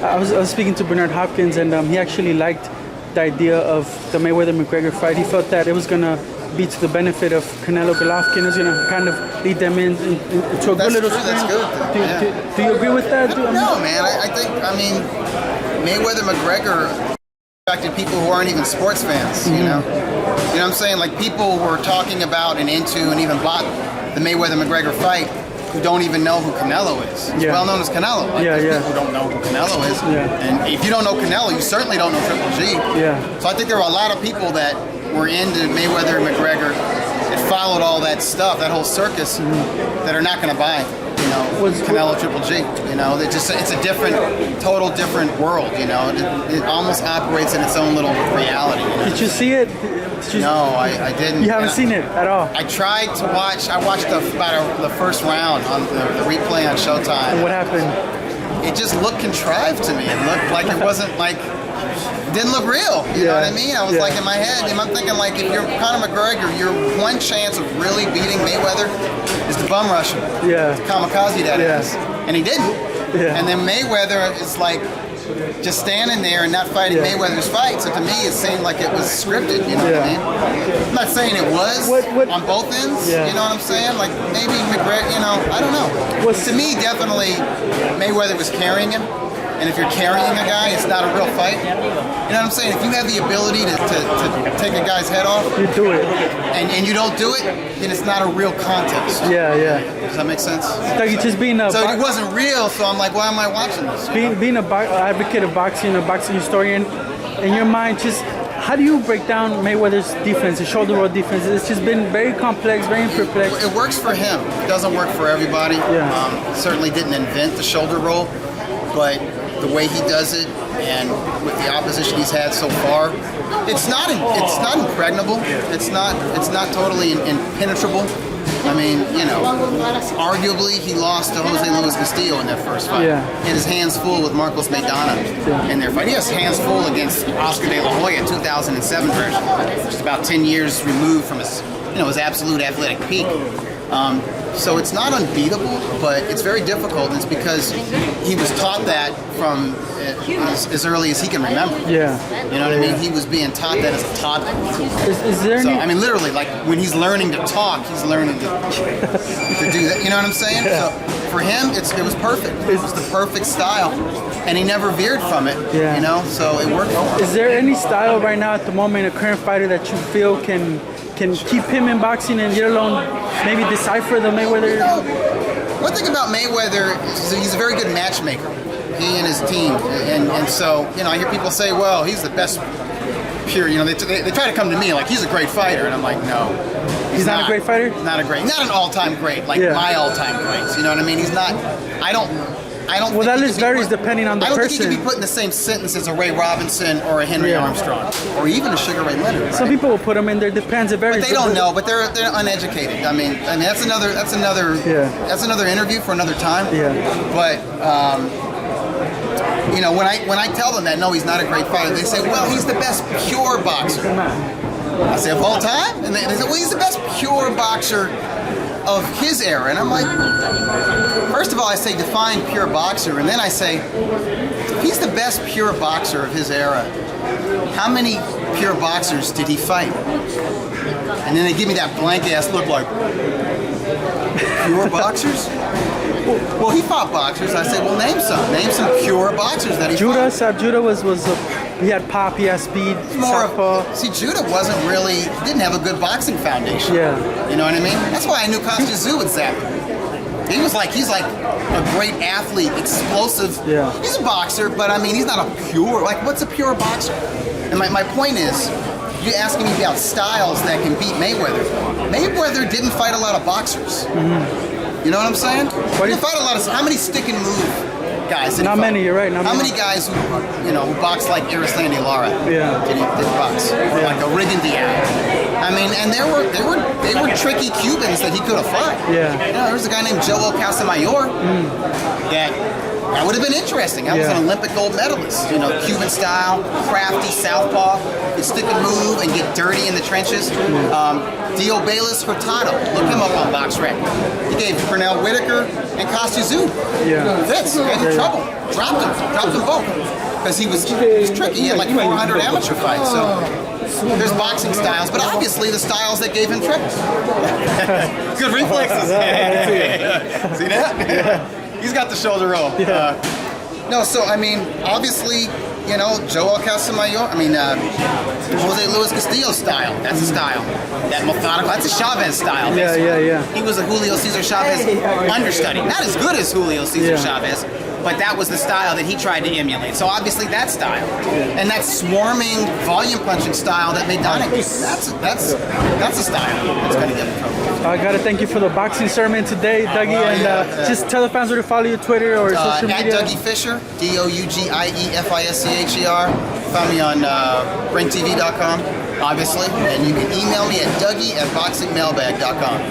I was speaking to Bernard Hopkins, and he actually liked the idea of the Mayweather-McGregor fight. He felt that it was going to be to the benefit of Canelo Golovkin. It was going to kind of lead them into a good little sprint. That's good. Do you agree with that? No, man. I mean, Mayweather-McGregor attracted people who aren't even sports fans, you know? You know what I'm saying? Like, people were talking about and into and even bought the Mayweather-McGregor fight who don't even know who Canelo is. He's well known as Canelo. Like, people who don't know who Canelo is. And if you don't know Canelo, you certainly don't know Triple G. So I think there were a lot of people that were into Mayweather and McGregor that followed all that stuff, that whole circus, that are not going to buy, you know, Canelo Triple G. You know, it's a different, total different world. You know, it almost operates in its own little reality. You know? Did you see it? No, I didn't. You haven't seen it at all? I tried to watch. I watched the first round on the replay on Showtime. And what happened? It just looked contrived to me. It looked like it wasn't like. It didn't look real. You know what I mean? I was like in my head, I'm thinking like if you're Conor McGregor, your one chance of really beating Mayweather is to bum rush him. Kamikaze that is. And he didn't. And then Mayweather is like just standing there and not fighting Mayweather's fight. So to me, it seemed like it was scripted. You know what I mean? I'm not saying it was on both ends. You know what I'm saying? Like maybe McGregor. You know, I don't know. To me, definitely Mayweather was carrying him. And if you're carrying a guy, it's not a real fight. You know what I'm saying? If you have the ability to take a guy's head off, you do it, and you don't do it, then it's not a real contest. Does that make sense? Dougie, just being a so it wasn't real. So I'm like, why am I watching this? Being a advocate of boxing, a boxing historian, in your mind, just how do you break down Mayweather's defense, his shoulder roll defense? It's just been very complex, very perplexed. It works for him. It doesn't work for everybody. Certainly didn't invent the shoulder roll, but the way he does it, and with the opposition he's had so far, it's not impregnable. It's not totally impenetrable. I mean, you know, arguably he lost to Jose Luis Castillo in that first fight. He had his hands full with Marcos Maidana in their fight. He has hands full against Oscar De La Hoya, 2007 version, just about 10 years removed from his, you know, his absolute athletic peak. So it's not unbeatable, but it's very difficult. It's because he was taught that from as early as he can remember. You know what I mean? He was being taught that as a toddler. Is there I mean, literally, like when he's learning to talk, he's learning to do that. You know what I'm saying? So for him, it was perfect. It was the perfect style, and he never veered from it. You know, so it worked for him. Is there any style right now at the moment, a current fighter that you feel can keep him in boxing and get alone, maybe decipher the Mayweather? You know, one thing about Mayweather is he's a very good matchmaker, he and his team. And so, you know, I hear people say, well, he's the best pure, you know, they try to come to me like he's a great fighter, and I'm like, no. He's not a great fighter? Not an all-time great, like my all-time greats. You know what I mean? He's not, I don't well, that list varies depending on the person. I don't think he can be put in the same sentence as a Ray Robinson or a Henry Armstrong, or even a Sugar Ray Leonard. Right? Some people will put him in there. Depends. It varies. But they don't know. But they're uneducated. I mean that's another interview for another time. But you know, when I tell them that no, he's not a great fighter, they say, well, he's the best pure boxer. I say, of all time, and they say, well, he's the best pure boxer of his era. And I'm like, first of all, I say define pure boxer, and then I say, if he's the best pure boxer of his era, how many pure boxers did he fight? And then they give me that blank ass look like, pure boxers? Well, he fought boxers. I say, well, name some pure boxers that he fought. Judah was he had pop, he had speed. See, Judah didn't have a good boxing foundation. You know what I mean? That's why I knew Kostya Tszyu would zap him. He's like a great athlete, explosive. He's a boxer, but I mean, he's not a pure, like, what's a pure boxer? And my point is, you're asking me about styles that can beat Mayweather. Mayweather didn't fight a lot of boxers. You know what I'm saying? He didn't fight a lot of, how many stick and move guys? Not many, you're right. How many guys who box like Arislandi Lara did box? Or like a Rigondeaux? I mean, and they were tricky Cubans that he could have fought. You know, there's a guy named Joel Casamayor that That would have been interesting. That was an Olympic gold medalist. You know, Cuban style, crafty, southpaw, could stick and move and get dirty in the trenches. Dio Bayless Hurtado, look him up on BoxRec. He gave Pernell Whitaker and Kostya Tszyu fits, gave him trouble. Dropped them both. Because he was tricky. He had like 400 amateur fights. So there's boxing styles, but obviously the styles that gave him trouble. Good reflexes. See that? He's got the shoulder roll. No, so I mean, obviously, you know, Joel Casamayor, Jose Luis Castillo style. That's a style. That methodical, that's a Chavez style. He was a Julio Cesar Chavez understudy. Not as good as Julio Cesar Chavez, but that was the style that he tried to emulate. So obviously that style. And that swarming, volume punching style that made Donnie, that's a style that's going to get in trouble. I gotta thank you for the boxing sermon today, Dougie, and just tell the fans where to follow you, Twitter or social media. At Dougie Fischer, DougiEFischer. Find me on ringtv.com, obviously, and you can email me at dougie@boxingmailbag.com.